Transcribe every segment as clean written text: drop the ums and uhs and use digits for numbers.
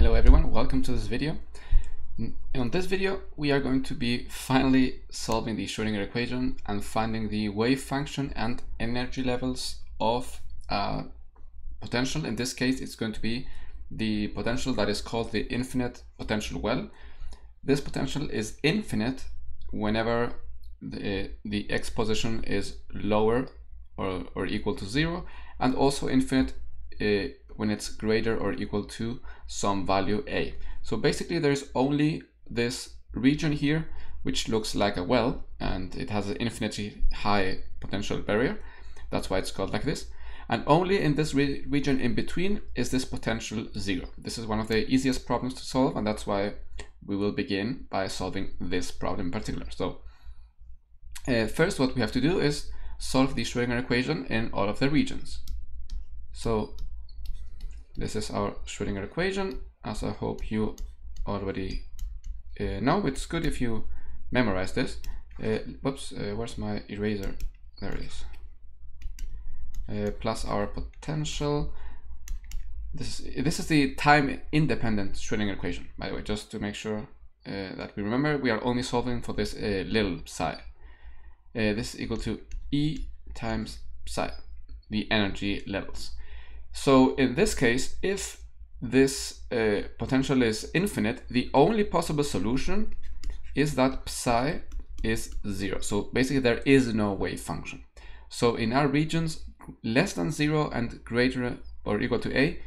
Hello everyone, welcome to this video. In this video we are going to be finally solving the Schrödinger equation and finding the wave function and energy levels of potential. In this case it's going to be the potential that is called the infinite potential well. This potential is infinite whenever the x position is lower or equal to 0, and also infinite when it's greater or equal to some value a. So basically there's only this region here which looks like a well, and it has an infinitely high potential barrier. That's why it's called like this. And only in this region in between is this potential 0. This is one of the easiest problems to solve, and that's why we will begin by solving this problem in particular. So first what we have to do is solve the Schrödinger equation in all of the regions. So this is our Schrödinger equation, as I hope you already know. It's good if you memorize this. Where's my eraser? There it is. Plus our potential. This is the time-independent Schrödinger equation, by the way, just to make sure that we remember. We are only solving for this little psi. This is equal to E times psi, the energy levels. So in this case, if this potential is infinite, the only possible solution is that psi is 0. So basically there is no wave function. So in our regions less than 0 and greater or equal to a,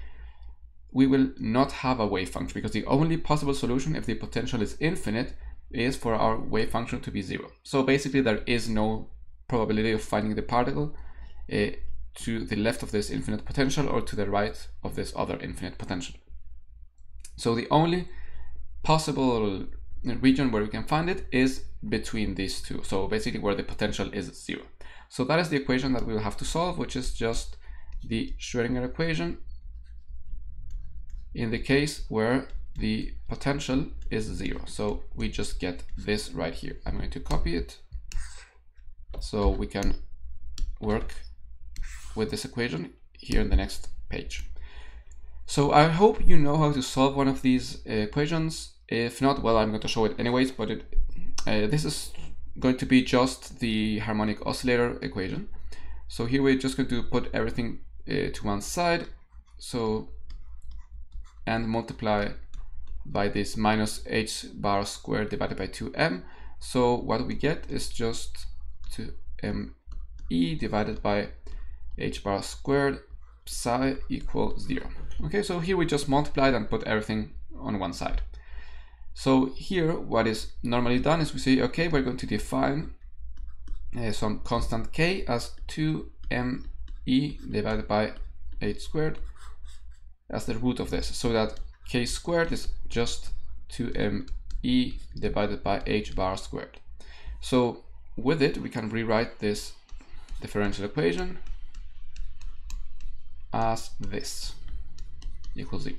we will not have a wave function, because the only possible solution if the potential is infinite is for our wave function to be 0. So basically there is no probability of finding the particle to the left of this infinite potential or to the right of this other infinite potential. So the only possible region where we can find it is between these two. So basically where the potential is 0. So that is the equation that we will have to solve, which is just the Schrödinger equation in the case where the potential is 0. So we just get this right here. I'm going to copy it so we can work with this equation here in the next page. So I hope you know how to solve one of these equations. If not, well, I'm going to show it anyways, but this is going to be just the harmonic oscillator equation. So here we're just going to put everything to one side, so, and multiply by this minus h bar squared divided by 2m. So what we get is just 2me divided by h bar squared psi equals 0. Okay, so here we just multiplied and put everything on one side. So here what is normally done is we say, okay, we're going to define some constant k as 2me divided by h squared as the root of this, so that k squared is just 2me divided by h bar squared. So with it we can rewrite this differential equation as this, equals 0.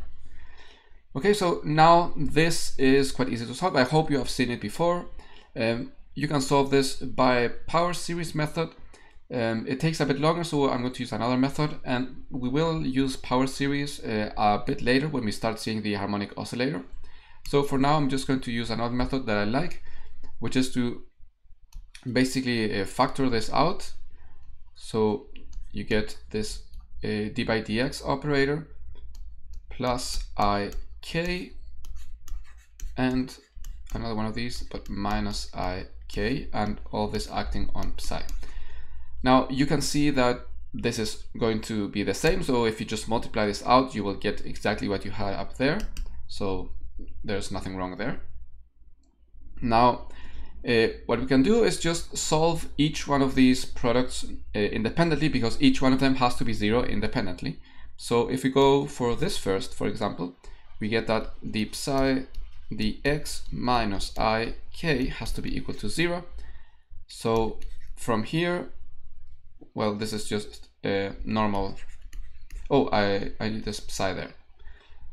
Okay, so now this is quite easy to solve. I hope you have seen it before. You can solve this by power series method. It takes a bit longer, so I'm going to use another method, and we will use power series a bit later when we start seeing the harmonic oscillator. So for now I'm just going to use another method that I like, which is to basically factor this out. So you get this d by dx operator plus ik and another one of these, but minus ik, and all this acting on psi. Now you can see that this is going to be the same, so if you just multiply this out you will get exactly what you had up there, so there's nothing wrong there. Now what we can do is just solve each one of these products independently, because each one of them has to be 0 independently. So if we go for this first, for example, we get that the psi dx minus ik has to be equal to 0. So from here, well, this is just normal. Oh, I need this psi there.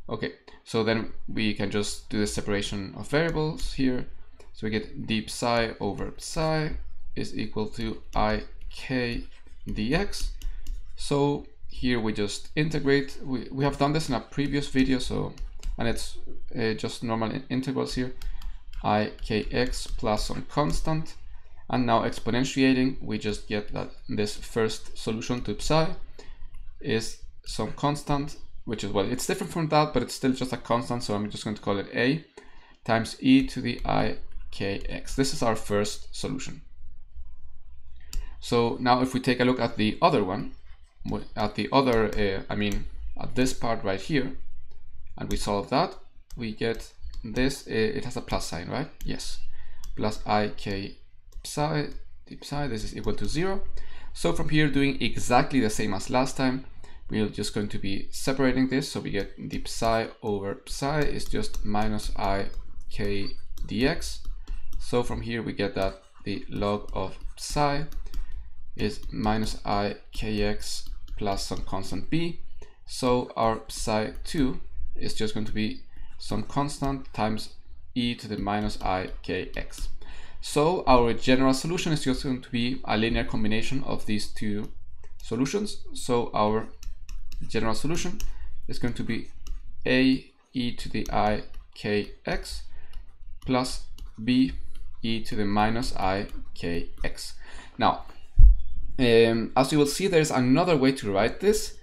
Okay, so then we can just do the separation of variables here. So we get d psi over psi is equal to ik dx. So here we just integrate. We have done this in a previous video, so and it's just normal integrals here, I kx plus some constant, and now exponentiating, we just get that this first solution to psi is some constant, which is, well, it's different from that, but it's still just a constant, so I'm just going to call it a times e to the I kx. This is our first solution. So now if we take a look at the other one, at the other, at this part right here, and we solve that, we get this, it has a plus sign, right? Yes, plus I k psi, d psi, this is equal to 0. So from here, doing exactly the same as last time, we're just going to be separating this, so we get d psi over psi is just minus I k dx. So from here we get that the log of psi is minus I kx plus some constant b. So our psi 2 is just going to be some constant times e to the minus I kx. So our general solution is just going to be a linear combination of these two solutions. So our general solution is going to be a e to the I kx plus b e to the minus I kx. Now, as you will see, there's another way to write this,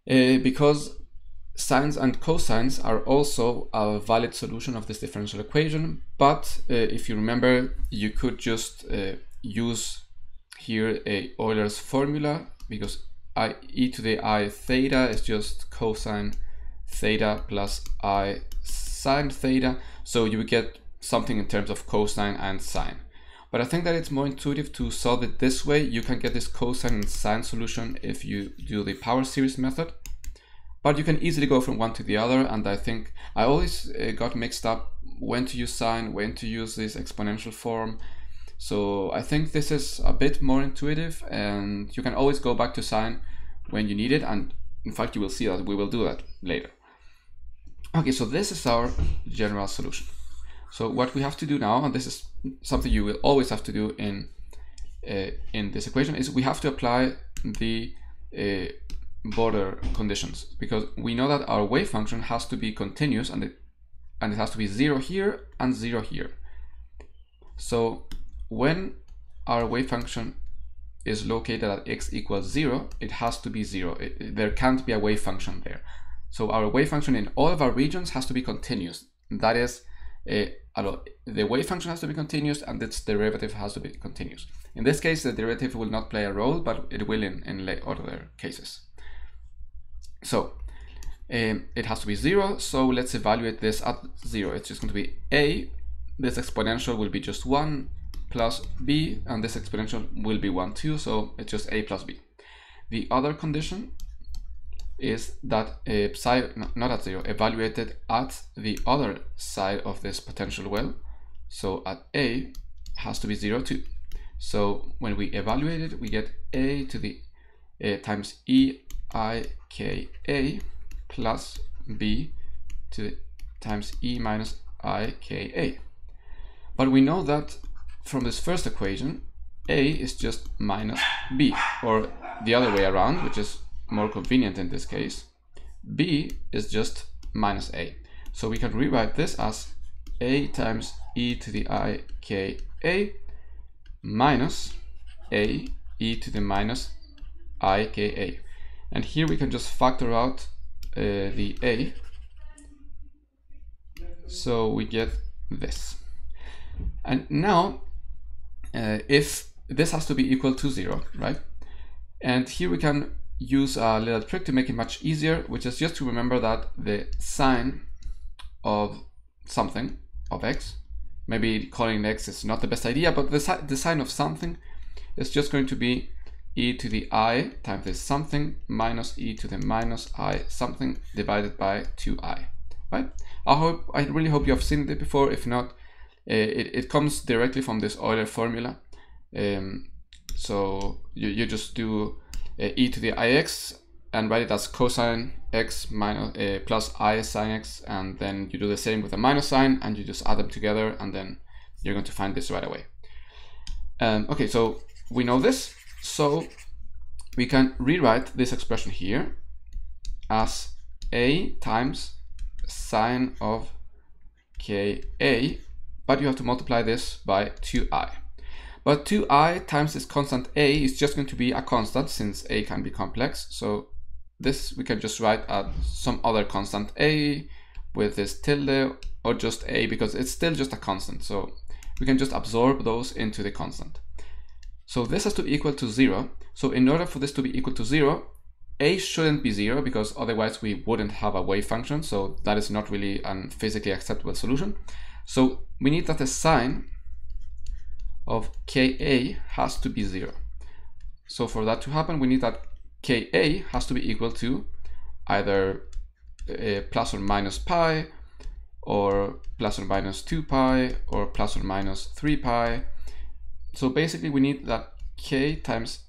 because sines and cosines are also a valid solution of this differential equation. But if you remember, you could just use here a Euler's formula, because e to the I theta is just cosine theta plus I sine theta. So you would get something in terms of cosine and sine. But I think that it's more intuitive to solve it this way. You can get this cosine and sine solution if you do the power series method. But you can easily go from one to the other, and I think I always got mixed up when to use sine, when to use this exponential form. So I think this is a bit more intuitive, and you can always go back to sine when you need it, and in fact you will see that we will do that later. Okay, so this is our general solution. So what we have to do now, and this is something you will always have to do in this equation, is we have to apply the border conditions, because we know that our wave function has to be continuous, and it has to be 0 here and 0 here. So when our wave function is located at x equals 0, it has to be 0. There can't be a wave function there. So our wave function in all of our regions has to be continuous. That is, the wave function has to be continuous and its derivative has to be continuous. In this case, the derivative will not play a role, but it will in other cases. So it has to be 0, so let's evaluate this at 0. It's just going to be a, this exponential will be just 1 plus b, and this exponential will be 1 too, so it's just a plus b. The other condition is that psi, not at 0, evaluated at the other side of this potential well. So at a has to be 0 too. So when we evaluate it, we get a to the times e I k a plus b to the times e minus I k a. But we know that from this first equation, a is just minus b, or the other way around, which is more convenient in this case. B is just minus a. So we can rewrite this as a times e to the I k a minus a e to the minus I k a. And here we can just factor out the a. So we get this. And now, if this has to be equal to 0, right? And here we can use a little trick to make it much easier, which is just to remember that the sine of something, of x, maybe calling x is not the best idea, but the sine of something is just going to be e to the I times this something minus e to the minus I something divided by 2i, right? I really hope you have seen it before. If not, it comes directly from this Euler formula. So you just do e to the ix and write it as cosine x minus plus I sine x, and then you do the same with a minus sign and you just add them together, and then you're going to find this right away. Okay, so we know this, so we can rewrite this expression here as a times sine of Ka, but you have to multiply this by 2i. But 2i times this constant a is just going to be a constant, since a can be complex. So this we can just write as some other constant a with this tilde, or just a, because it's still just a constant. So we can just absorb those into the constant. So this has to be equal to 0. So in order for this to be equal to 0, a shouldn't be 0, because otherwise we wouldn't have a wave function. So that is not really a physically acceptable solution. So we need that the sine of Ka has to be 0. So for that to happen, we need that Ka has to be equal to either plus or minus pi, or plus or minus 2 pi, or plus or minus 3 pi. So basically we need that K times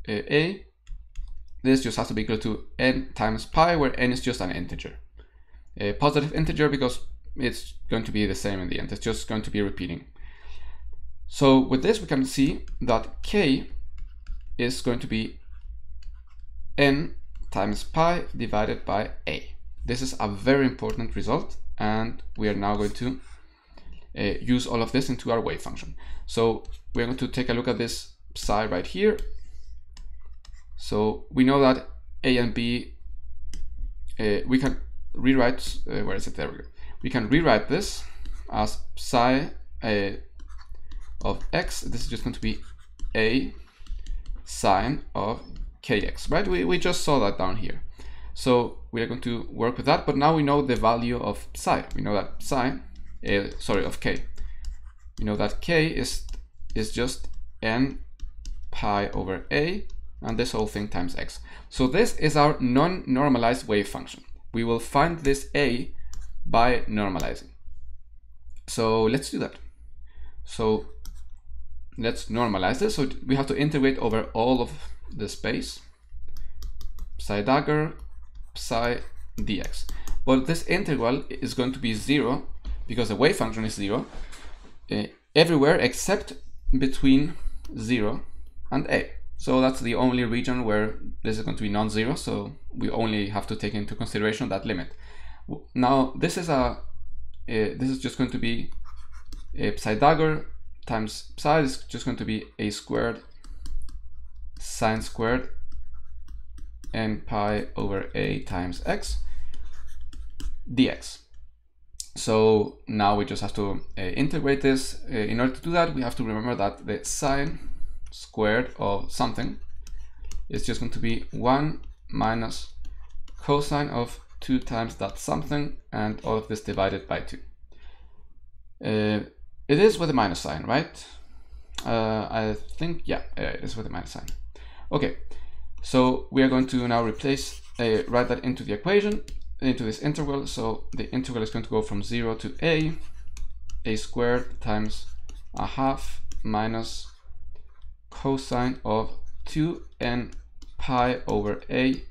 A, this just has to be equal to n times pi, where n is just an integer. A positive integer, because it's going to be the same in the end. It's just going to be repeating. So with this we can see that K is going to be n times pi divided by A. This is a very important result, and we are now going to use all of this into our wave function. So we're going to take a look at this psi right here. So we know that A and B, we can rewrite, where is it? There we go. We can rewrite this as psi of x. This is just going to be A sine of kx, right? We just saw that down here. So we are going to work with that, but now we know the value of psi. We know that psi, of k. We know that k is just n pi over a, and this whole thing times x. So this is our non-normalized wave function. We will find this a by normalizing. So let's do that. So let's normalize this. So we have to integrate over all of the space, psi dagger, psi dx. But this integral is going to be 0, because the wave function is 0 everywhere except between 0 and a. So that's the only region where this is going to be non-zero, so we only have to take into consideration that limit. Now this is just going to be a psi dagger times psi is just going to be a squared sine squared n pi over a times x dx. So now we just have to integrate this. In order to do that, we have to remember that the sine squared of something is just going to be 1 minus cosine of 2 times that something, and all of this divided by 2. It is with a minus sign, right? I think, yeah, it is with a minus sign. Okay, so we are going to now replace, write that into the equation, into this integral. So the integral is going to go from 0 to a squared times a half minus cosine of 2n pi over a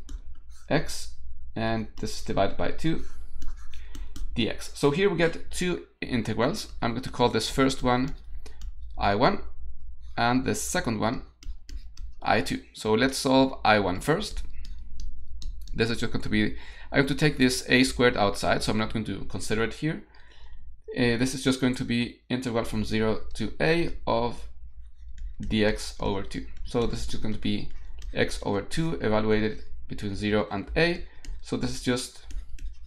x, and this is divided by 2 dx. So here we get two integrals. I'm going to call this first one I1 and the second one I2. So let's solve I1 first. This is just going to be, I have to take this a squared outside, so I'm not going to consider it here. This is just going to be integral from 0 to a of dx over 2. So this is just going to be x over 2 evaluated between 0 and a. So this is just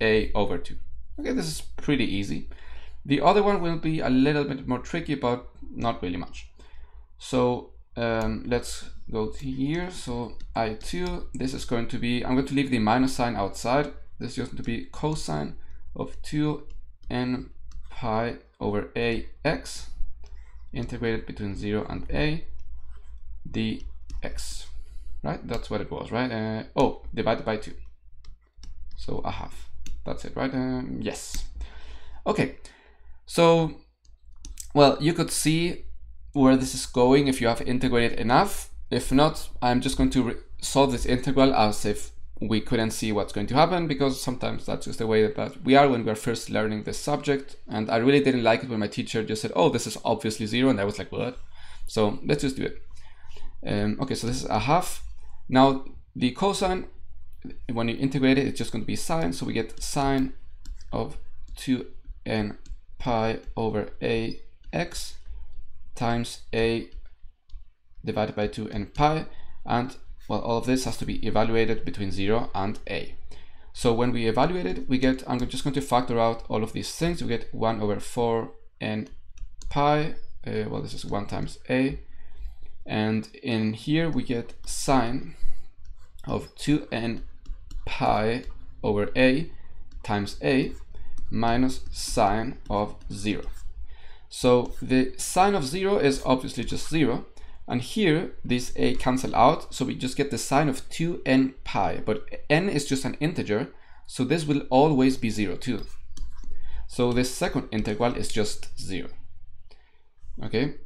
a over 2. Okay, this is pretty easy. The other one will be a little bit more tricky, but not really much. So let's go to here. So I2, this is going to be, I'm going to leave the minus sign outside. This is just going to be cosine of 2n pi over ax integrated between 0 and a dx. Right, that's what it was, right? Oh, divided by 2. So a half. That's it, right? Yes. Okay. So, well, you could see where this is going if you have integrated enough. If not, I'm just going to solve this integral as if we couldn't see what's going to happen, because sometimes that's just the way that we are when we're first learning this subject. And I really didn't like it when my teacher just said, oh, this is obviously 0, and I was like, what? So let's just do it. Okay, so this is a half. Now the cosine, when you integrate it, it's just going to be sine, so we get sine of 2n pi over ax times a divided by 2n pi, and well, all of this has to be evaluated between 0 and a. So when we evaluate it, we get, I'm just going to factor out all of these things. We get 1 over 4n pi, well, this is 1 times a, and in here we get sine of 2n pi over a times a minus sine of 0. So the sine of 0 is obviously just 0, and here this a cancel out, so we just get the sine of 2n pi, but n is just an integer, so this will always be 0 too. So this second integral is just 0. Okay,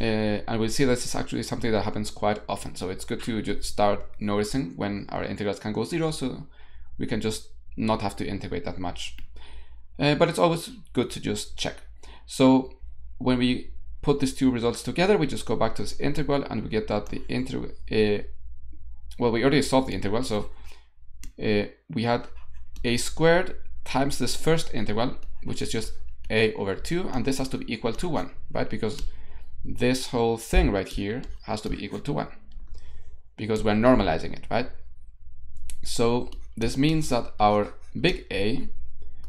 and we'll see this is actually something that happens quite often, so it's good to just start noticing when our integrals can go 0, so we can just not have to integrate that much. But it's always good to just check. So when we put these two results together, we just go back to this integral, and we get that the integral, well, we already solved the integral, so we had a squared times this first integral, which is just a over 2, and this has to be equal to 1, right? Because this whole thing right here has to be equal to 1, because we're normalizing it, right? So this means that our big A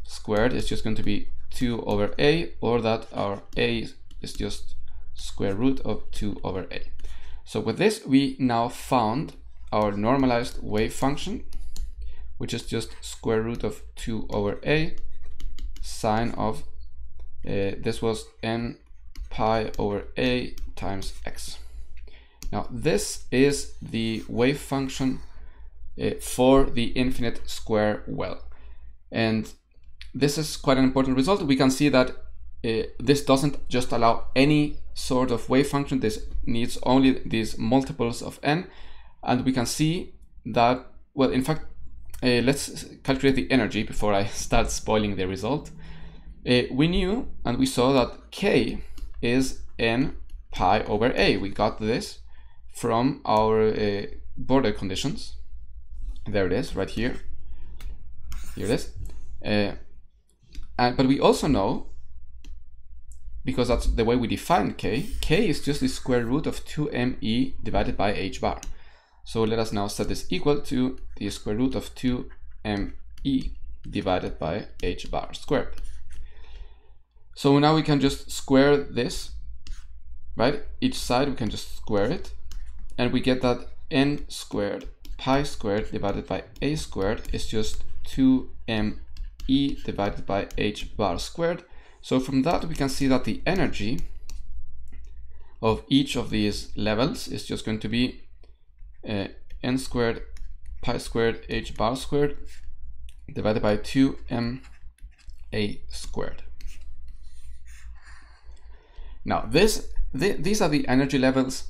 squared is just going to be 2 over a, or that our a is just square root of 2 over a. So with this, we now found our normalized wave function, which is just square root of 2 over a sine of, this was n pi over a times x. Now this is the wave function for the infinite square well. And this is quite an important result. We can see that this doesn't just allow any sort of wave function. This needs only these multiples of n. And we can see that, well, in fact, let's calculate the energy before I start spoiling the result. We knew and we saw that k is n pi over a. We got this from our border conditions. There it is, right here. Here it is. But we also know, because that's the way we define k is just the square root of 2me divided by h bar. So let us now set this equal to the square root of 2me divided by h bar squared. So now we can just square this, right? Each side we can just square it, and we get that n squared pi squared divided by a squared is just 2me divided by h bar squared. So from that we can see that the energy of each of these levels is just going to be n squared pi squared h bar squared divided by 2m a squared. Now these are the energy levels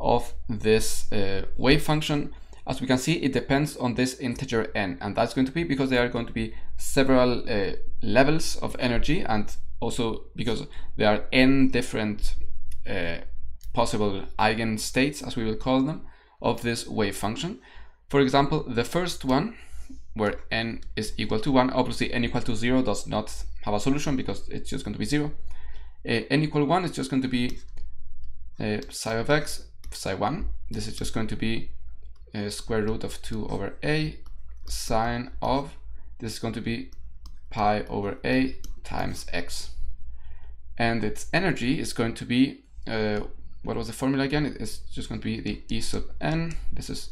of this wave function. As we can see, it depends on this integer n, and that's going to be because there are going to be several levels of energy, and also because there are n different possible eigenstates, as we will call them, of this wave function. For example, the first one, where n is equal to 1, obviously n equal to 0 does not have a solution because it's just going to be 0. N equal 1 is just going to be psi of x, psi 1. This is just going to be square root of 2 over a sine of, this is going to be pi over a times x. And its energy is going to be, what was the formula again? It's just going to be the E sub n. This is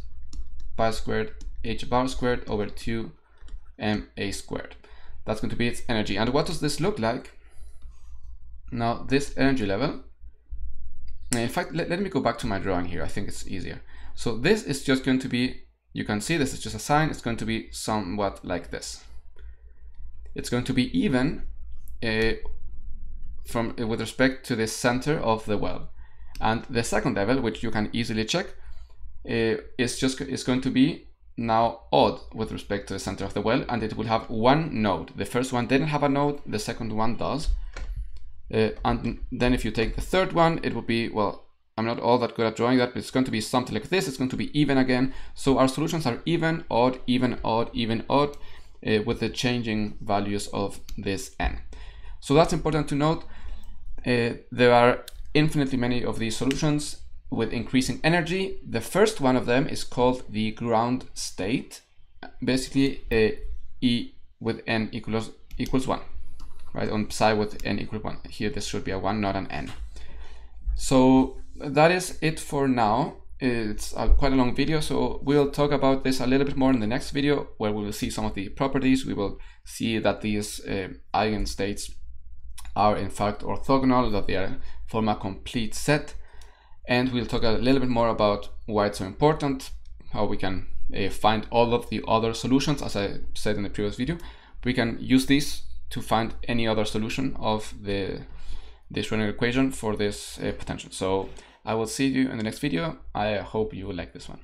pi squared h bar squared over 2ma squared. That's going to be its energy. And what does this look like? Now this energy level, in fact, let me go back to my drawing here. I think it's easier. So this is just going to be, you can see this is just a sine. It's going to be somewhat like this. It's going to be even with respect to the center of the well. And the second level, which you can easily check, is going to be now odd with respect to the center of the well, and it will have one node. The first one didn't have a node, the second one does. And then if you take the third one, it will be, well, I'm not all that good at drawing that, but it's going to be something like this. It's going to be even again. So our solutions are even, odd, even, odd, even, odd. with the changing values of this n. So that's important to note. There are infinitely many of these solutions with increasing energy. The first one of them is called the ground state. Basically, E with n equals 1, right? On psi with n equals 1. Here this should be a 1, not an n. So that is it for now. It's quite a long video, so we'll talk about this a little bit more in the next video, where we will see some of the properties. We will see that these eigenstates are in fact orthogonal, that they form a complete set, and we'll talk a little bit more about why it's so important, how we can find all of the other solutions. As I said in the previous video, we can use these to find any other solution of the Schrödinger equation for this potential. So I will see you in the next video. I hope you will like this one.